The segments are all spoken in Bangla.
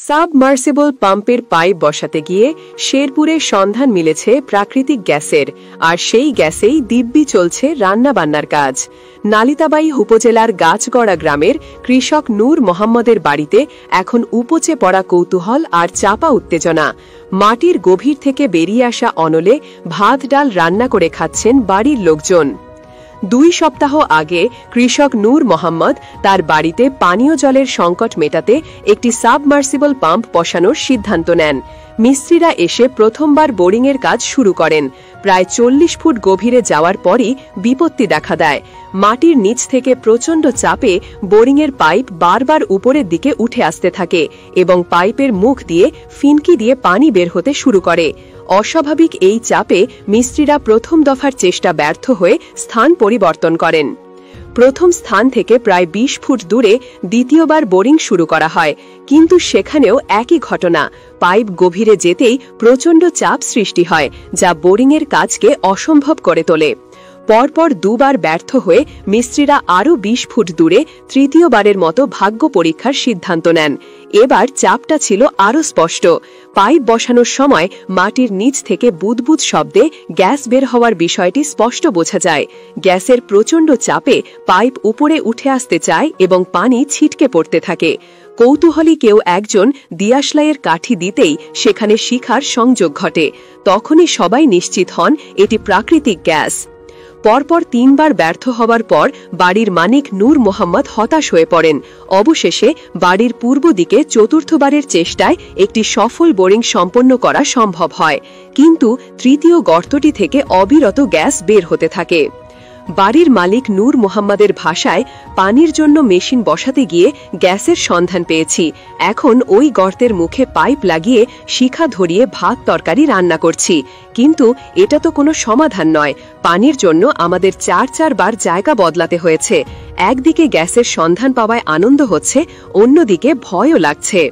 সাবমার্সিবল পাম্পের পাইপ বসাতে গিয়ে শেরপুরে সন্ধান মিলেছে প্রাকৃতিক গ্যাসের, আর সেই গ্যাসেই দিব্যি চলছে রান্নাবান্নার কাজ। নালিতাবাই উপজেলার গাছগড়া গ্রামের কৃষক নূর মোহাম্মদের বাড়িতে এখন উপচে পড়া কৌতূহল আর চাপা উত্তেজনা। মাটির গভীর থেকে বেরিয়ে আসা অনলে ভাত ডাল রান্না করে খাচ্ছেন বাড়ির লোকজন। 2 সপ্তাহ আগে কৃষক নূর মোহাম্মদ তার বাড়িতে পানীয় জলের সংকট মেটাতে একটি সাবমার্সিবল পাম্প বসানোর সিদ্ধান্ত নেন। মিস্ত্রিরা এসে প্রথমবার বোরিংয়ের কাজ শুরু করেন। প্রায় 40 ফুট গভীরে যাওয়ার পরই বিপত্তি দেখা দেয়। মাটির নিচ থেকে প্রচণ্ড চাপে বোরিংয়ের পাইপ বারবার উপরের দিকে উঠে আসতে থাকে এবং পাইপের মুখ দিয়ে ফিনকি দিয়ে পানি বের হতে শুরু করে। অস্বাভাবিক এই চাপে মিস্ত্রিরা প্রথম দফার চেষ্টা ব্যর্থ হয়ে স্থান পরিবর্তন করেন। প্রথম স্থান থেকে প্রায় 20 ফুট দূরে দ্বিতীয়বার বোরিং শুরু করা হয়, কিন্তু সেখানেও একই ঘটনা। পাইপ গভীরে যেতেই প্রচণ্ড চাপ সৃষ্টি হয়, যা বোরিংয়ের কাজকে অসম্ভব করে তোলে। পরপর 2 বার ব্যর্থ হয়ে মিস্ত্রিরা আরও 20 ফুট দূরে তৃতীয়বারের মতো ভাগ্য পরীক্ষার সিদ্ধান্ত নেন। এবার চাপটা ছিল আরও স্পষ্ট। পাইপ বসানোর সময় মাটির নিচ থেকে বুদবুদ শব্দে গ্যাস বের হওয়ার বিষয়টি স্পষ্ট বোঝা যায়। গ্যাসের প্রচণ্ড চাপে পাইপ উপরে উঠে আসতে চায় এবং পানি ছিটকে পড়তে থাকে। কৌতূহলী কেউ একজন দিয়াশলাইয়ের কাঠি দিতেই সেখানে শিখার সংযোগ ঘটে। তখনই সবাই নিশ্চিত হন এটি প্রাকৃতিক গ্যাস। পরপর 3 বার ব্যর্থ হওয়ার পর বাড়ির মালিক নূর মোহাম্মদ হতাশ হয়ে পড়েন। অবশেষে বাড়ির পূর্ব দিকে চতুর্থবারের চেষ্টায় একটি সফল বোরিং সম্পন্ন করা সম্ভব হয়, কিন্তু তৃতীয় গর্তটি থেকে অবিরত গ্যাস বের হতে থাকে। বাড়ির মালিক নূর মোহাম্মদের ভাষায়, পানির জন্য মেশিন বসাতে গিয়ে গ্যাসের সন্ধান পেয়েছি। এখন ওই গর্তের মুখে পাইপ লাগিয়ে শিখা ধরিয়ে ভাত তরকারি রান্না করছি। কিন্তু এটা তো কোনো সমাধান নয়। পানির জন্য আমাদের 4 বার জায়গা বদলাতে হয়েছে। একদিকে গ্যাসের সন্ধান পাওয়ায় আনন্দ হচ্ছে, অন্যদিকে ভয়ও লাগছে।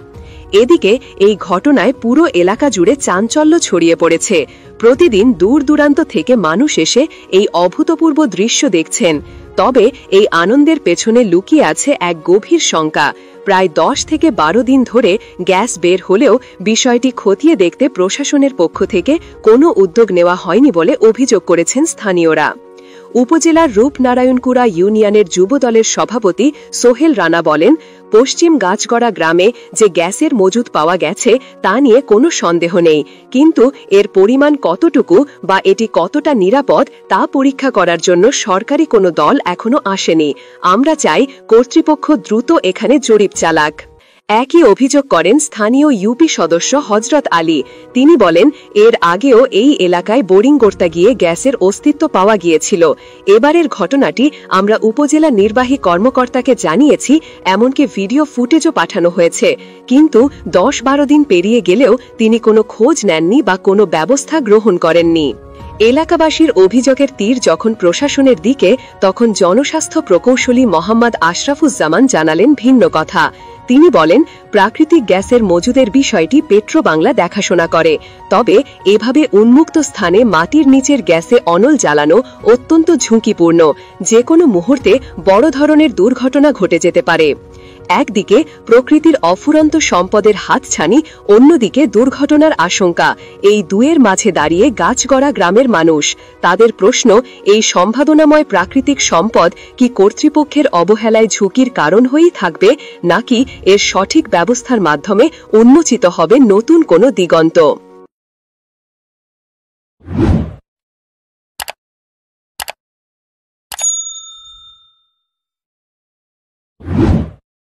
এদিকে এই ঘটনায় পুরো এলাকা জুড়ে চাঞ্চল্য ছড়িয়ে পড়েছে। প্রতিদিন দূর দূরান্ত থেকে মানুষ এসে এই অভূতপূর্ব দৃশ্য দেখছেন। তবে এই আনন্দের পেছনে লুকিয়ে আছে এক গভীর শঙ্কা। প্রায় 10 থেকে 12 দিন ধরে গ্যাস বের হলেও বিষয়টি খতিয়ে দেখতে প্রশাসনের পক্ষ থেকে কোনো উদ্যোগ নেওয়া হয়নি বলে অভিযোগ করেছেন স্থানীয়রা। উপজেলার রূপনারায়ণকুড়া ইউনিয়নের যুবদলের সভাপতি সোহেল রানা বলেন, পশ্চিম গাছগড়া গ্রামে যে গ্যাসের মজুদ পাওয়া গেছে তা নিয়ে কোনো সন্দেহ নেই, কিন্তু এর পরিমাণ কতটুকু বা এটি কতটা নিরাপদ তা পরীক্ষা করার জন্য সরকারি কোনো দল এখনো আসেনি। আমরা চাই কর্তৃপক্ষ দ্রুত এখানে জরিপ চালাক। একই অভিযোগ করেন স্থানীয় ইউপি সদস্য হজরত আলী। তিনি বলেন, এর আগেও এই এলাকায় বোরিং করতে গিয়ে গ্যাসের অস্তিত্ব পাওয়া গিয়েছিল। এবারের ঘটনাটি আমরা উপজেলা নির্বাহী কর্মকর্তাকে জানিয়েছি, এমনকি ভিডিও ফুটেজও পাঠানো হয়েছে, কিন্তু 10-12 দিন পেরিয়ে গেলেও তিনি কোনো খোঁজ নেননি বা কোনো ব্যবস্থা গ্রহণ করেননি। এলাকাবাসীর অভিযোগের তীর যখন প্রশাসনের দিকে, তখন জনস্বাস্থ্য প্রকৌশলী মোহাম্মদ আশরাফুজ্জামান জানালেন ভিন্ন কথা। তিনি বলেন, প্রাকৃতিক গ্যাসের মজুদের বিষয়টি পেট্রোবাংলা দেখাশোনা করে, তবে এভাবে উন্মুক্ত স্থানে মাটির নিচের গ্যাসে অনল জ্বালানো অত্যন্ত ঝুঁকিপূর্ণ। যে কোনো মুহূর্তে বড় ধরনের দুর্ঘটনা ঘটে যেতে পারে। একদিকে প্রকৃতির অফুরন্ত সম্পদের হাতছানি, অন্যদিকে দুর্ঘটনার আশঙ্কা। এই দুয়ের মাঝে দাঁড়িয়ে গাছগড়া গ্রামের মানুষ। তাদের প্রশ্ন, এই সম্ভাবনাময় প্রাকৃতিক সম্পদ কি কর্তৃপক্ষের অবহেলায় ঝুঁকির কারণ হয়েই থাকবে, নাকি এর সঠিক ব্যবস্থার মাধ্যমে উন্মোচিত হবে নতুন কোনো দিগন্ত?